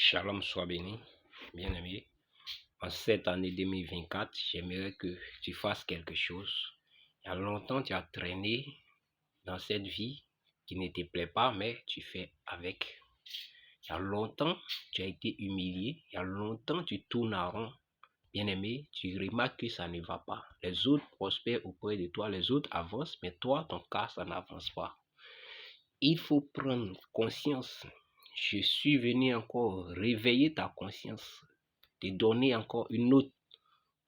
Shalom soit béni, bien-aimé. En cette année 2024, j'aimerais que tu fasses quelque chose. Il y a longtemps, tu as traîné dans cette vie qui ne te plaît pas, mais tu fais avec. Il y a longtemps, tu as été humilié. Il y a longtemps, tu tournes en rond. Bien-aimé, tu remarques que ça ne va pas. Les autres prospèrent auprès de toi, les autres avancent, mais toi, ton cas, ça n'avance pas. Il faut prendre conscience. Je suis venu encore réveiller ta conscience, te donner encore une autre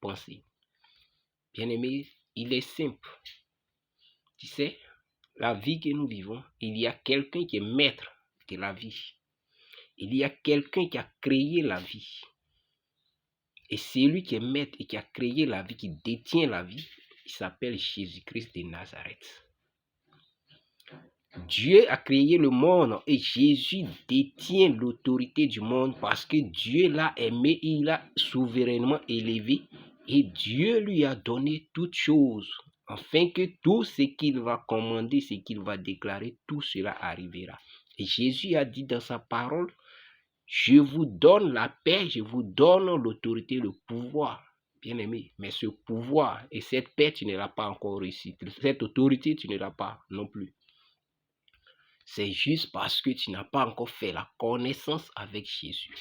pensée. Bien-aimé, il est simple. Tu sais, la vie que nous vivons, il y a quelqu'un qui est maître de la vie. Il y a quelqu'un qui a créé la vie. Et c'est lui qui est maître et qui a créé la vie, qui détient la vie. Il s'appelle Jésus-Christ de Nazareth. Dieu a créé le monde et Jésus détient l'autorité du monde parce que Dieu l'a aimé, il l'a souverainement élevé et Dieu lui a donné toutes choses afin que tout ce qu'il va commander, ce qu'il va déclarer, tout cela arrivera. Et Jésus a dit dans sa parole, je vous donne la paix, je vous donne l'autorité, le pouvoir. Bien-aimé, mais ce pouvoir et cette paix, tu ne l'as pas encore réussi. Cette autorité, tu ne l'as pas non plus. C'est juste parce que tu n'as pas encore fait la connaissance avec Jésus.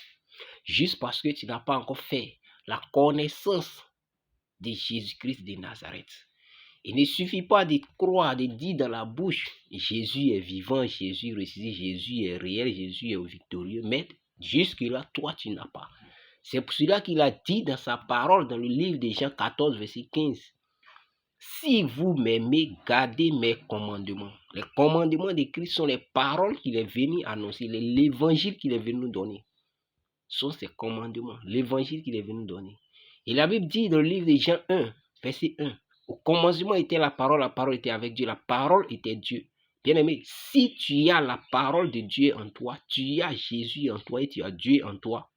Juste parce que tu n'as pas encore fait la connaissance de Jésus-Christ de Nazareth. Il ne suffit pas de croire, de dire dans la bouche, Jésus est vivant, Jésus ressuscité, Jésus est réel, Jésus est victorieux. Mais jusque-là, toi, tu n'as pas. C'est pour cela qu'il a dit dans sa parole, dans le livre de Jean 14, verset 15, si vous m'aimez, gardez mes commandements. Les commandements de Christ sont les paroles qu'il est venu annoncer, l'évangile qu'il est venu nous donner. Ce sont ses commandements, l'évangile qu'il est venu nous donner. Et la Bible dit dans le livre de Jean 1, verset 1, au commencement était la parole était avec Dieu, la parole était Dieu. Bien-aimé, si tu as la parole de Dieu en toi, tu as Jésus en toi et tu as Dieu en toi.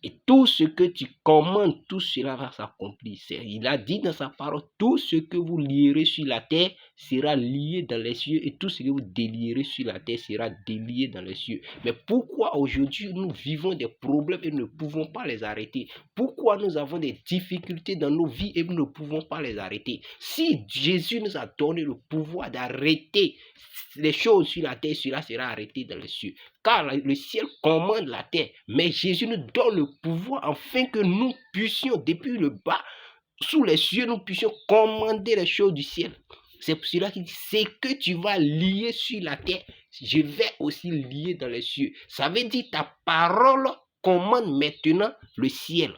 Et tout ce que tu commandes, tout cela va s'accomplir. Il a dit dans sa parole, tout ce que vous lierez sur la terre sera lié dans les cieux et tout ce que vous délierez sur la terre sera délié dans les cieux. Mais pourquoi aujourd'hui nous vivons des problèmes et nous ne pouvons pas les arrêter? Pourquoi nous avons des difficultés dans nos vies et nous ne pouvons pas les arrêter? Si Jésus nous a donné le pouvoir d'arrêter les choses sur la terre, cela sera arrêté dans les cieux. Car le ciel commande la terre, mais Jésus nous donne le pouvoir afin que nous puissions, depuis le bas, sous les cieux, nous puissions commander les choses du ciel. C'est pour cela qu'il dit, c'est que tu vas lier sur la terre, je vais aussi lier dans les cieux. Ça veut dire ta parole commande maintenant le ciel.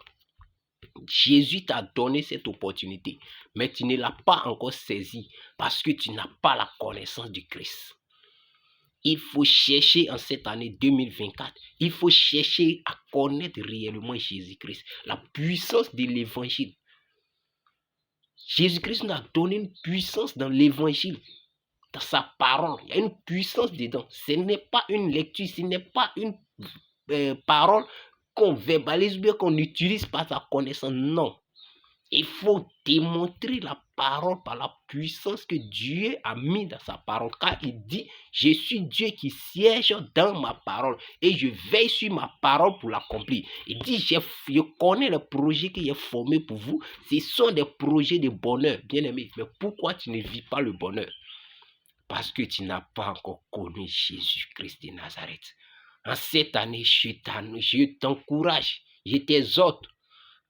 Jésus t'a donné cette opportunité, mais tu ne l'as pas encore saisie parce que tu n'as pas la connaissance du Christ. Il faut chercher en cette année 2024, il faut chercher à connaître réellement Jésus-Christ, la puissance de l'évangile. Jésus-Christ nous a donné une puissance dans l'évangile, dans sa parole. Il y a une puissance dedans. Ce n'est pas une lecture, ce n'est pas une parole qu'on verbalise, bien qu'on utilise par sa connaissance. Non. Il faut démontrer la parole par la puissance que Dieu a mis dans sa parole. Car il dit, je suis Dieu qui siège dans ma parole et je veille sur ma parole pour l'accomplir. Il dit, je connais le projet qu'il a formé pour vous. Ce sont des projets de bonheur, bien aimé. Mais pourquoi tu ne vis pas le bonheur? Parce que tu n'as pas encore connu Jésus-Christ de Nazareth. En cette année, je t'encourage, je t'exhorte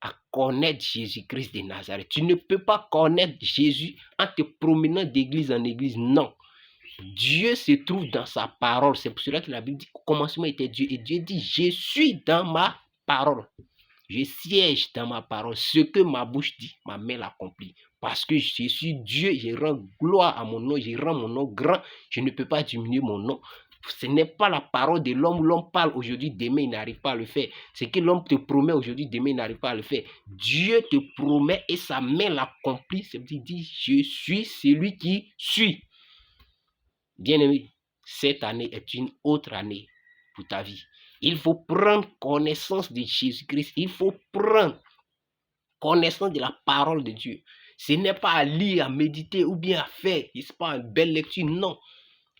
à connaître Jésus-Christ de Nazareth. Tu ne peux pas connaître Jésus en te promenant d'église en église. Non. Dieu se trouve dans sa parole. C'est pour cela que la Bible dit au commencement était Dieu. Et Dieu dit, je suis dans ma parole. Je siège dans ma parole. Ce que ma bouche dit, ma main l'accomplit. Parce que je suis Dieu, je rends gloire à mon nom, je rends mon nom grand. Je ne peux pas diminuer mon nom. Ce n'est pas la parole de l'homme. L'homme parle aujourd'hui, demain il n'arrive pas à le faire. Ce que l'homme te promet aujourd'hui, demain il n'arrive pas à le faire. Dieu te promet et sa main l'accomplit. C'est-à-dire, je suis celui qui suis. Bien-aimé, cette année est une autre année pour ta vie. Il faut prendre connaissance de Jésus-Christ. Il faut prendre connaissance de la parole de Dieu. Ce n'est pas à lire, à méditer ou bien à faire. Ce n'est pas une belle lecture, non.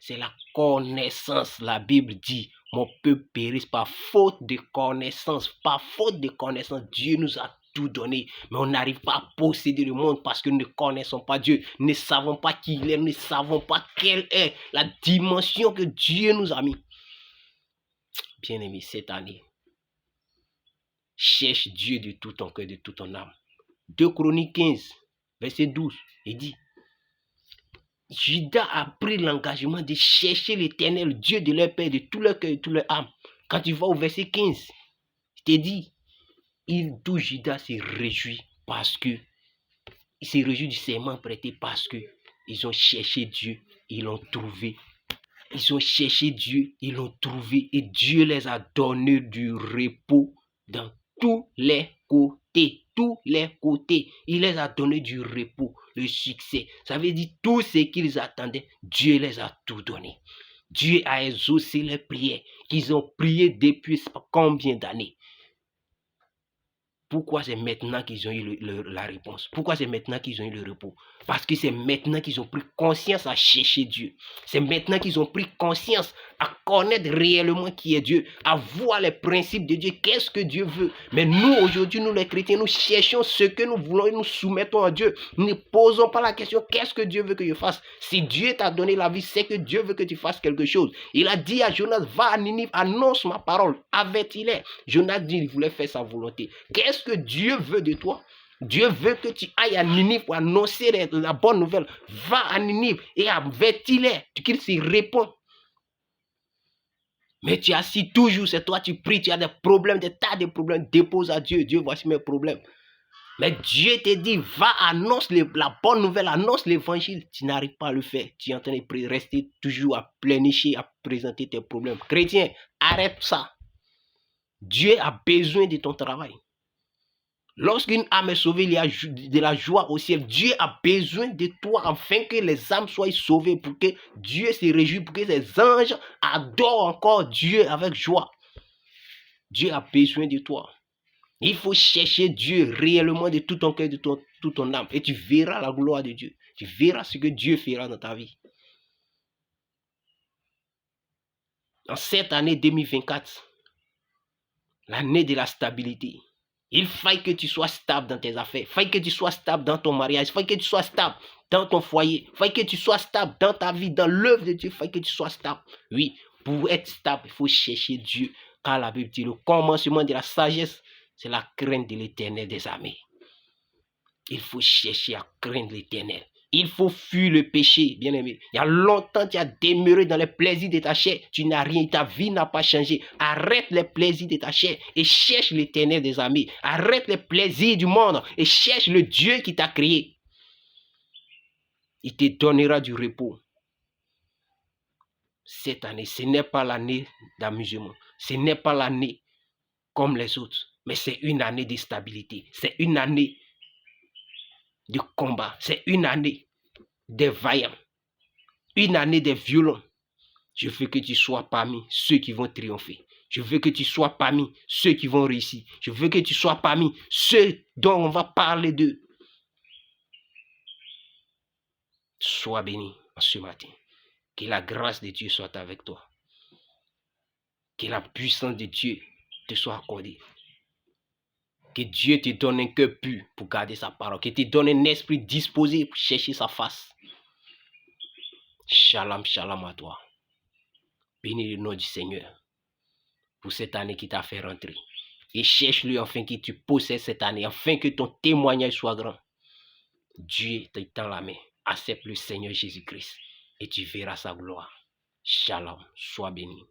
C'est la connaissance. La Bible dit mon peuple périsse par faute de connaissance. Par faute de connaissance, Dieu nous a tout donné, mais on n'arrive pas à posséder le monde parce que nous ne connaissons pas Dieu, nous ne savons pas qui il est, nous ne savons pas quelle est la dimension que Dieu nous a mis. Bien-aimé, cette année, cherche Dieu de tout ton cœur, de toute ton âme. 2 Chroniques 15, verset 12, il dit, Judas a pris l'engagement de chercher l'Éternel, Dieu de leur père, de tout leur cœur, de toute leur âme. Quand tu vas au verset 15, il te dit, tout Judas se réjouit parce que il se réjouit du serment prêté parce que ils ont cherché Dieu, ils l'ont trouvé. Ils ont cherché Dieu, ils l'ont trouvé et Dieu les a donné du repos dans tous les côtés. Tous les côtés. Il les a donné du repos, le succès. Ça veut dire tout ce qu'ils attendaient, Dieu les a tout donné. Dieu a exaucé les prières qu'ils ont priées depuis combien d'années. Pourquoi c'est maintenant qu'ils ont eu la réponse? Pourquoi c'est maintenant qu'ils ont eu le repos? Parce que c'est maintenant qu'ils ont pris conscience à chercher Dieu. C'est maintenant qu'ils ont pris conscience à connaître réellement qui est Dieu, à voir les principes de Dieu, qu'est-ce que Dieu veut. Mais nous, aujourd'hui, nous les chrétiens, nous cherchons ce que nous voulons et nous soumettons à Dieu. Nous ne posons pas la question, qu'est-ce que Dieu veut que je fasse? Si Dieu t'a donné la vie, c'est que Dieu veut que tu fasses quelque chose. Il a dit à Jonas, va à Ninive, annonce ma parole, avertis-les. Jonas dit, il voulait faire sa volonté. Qu'est-ce que Dieu veut de toi? Dieu veut que tu ailles à Ninive pour annoncer la bonne nouvelle. Va à Ninive et avertis-les qu'ils s'y répondent. Mais tu assis toujours, c'est toi, tu pries, tu as des problèmes, des tas de problèmes, dépose à Dieu. Dieu, voici mes problèmes. Mais Dieu te dit, va, annonce la bonne nouvelle, annonce l'évangile. Tu n'arrives pas à le faire. Tu es en train de rester toujours à pleurnicher, à présenter tes problèmes. Chrétien, arrête ça. Dieu a besoin de ton travail. Lorsqu'une âme est sauvée, il y a de la joie au ciel. Dieu a besoin de toi afin que les âmes soient sauvées, pour que Dieu se réjouisse, pour que les anges adorent encore Dieu avec joie. Dieu a besoin de toi. Il faut chercher Dieu réellement de tout ton cœur, de toute ton âme. Et tu verras la gloire de Dieu. Tu verras ce que Dieu fera dans ta vie. En cette année 2024, l'année de la stabilité, il faut que tu sois stable dans tes affaires. Il faut que tu sois stable dans ton mariage. Il faut que tu sois stable dans ton foyer. Il faut que tu sois stable dans ta vie, dans l'œuvre de Dieu. Il faut que tu sois stable. Oui, pour être stable, il faut chercher Dieu. Car la Bible dit, le commencement de la sagesse, c'est la crainte de l'Éternel des armées. Il faut chercher à craindre l'Éternel. Il faut fuir le péché, bien-aimé. Il y a longtemps, tu as demeuré dans les plaisirs de ta chair. Tu n'as rien, ta vie n'a pas changé. Arrête les plaisirs de ta chair et cherche l'Éternel des armées. Arrête les plaisirs du monde et cherche le Dieu qui t'a créé. Il te donnera du repos. Cette année, ce n'est pas l'année d'amusement. Ce n'est pas l'année comme les autres. Mais c'est une année de stabilité. C'est une année de combat. C'est une année des vaillants. Une année des violents. Je veux que tu sois parmi ceux qui vont triompher. Je veux que tu sois parmi ceux qui vont réussir. Je veux que tu sois parmi ceux dont on va parler d'eux. Sois béni en ce matin. Que la grâce de Dieu soit avec toi. Que la puissance de Dieu te soit accordée. Que Dieu te donne un cœur pur pour garder sa parole. Que te donne un esprit disposé pour chercher sa face. Shalom, shalom à toi. Bénis le nom du Seigneur pour cette année qui t'a fait rentrer. Et cherche-le afin que tu possèdes cette année, afin que ton témoignage soit grand. Dieu te tend la main. Accepte le Seigneur Jésus-Christ et tu verras sa gloire. Shalom, sois béni.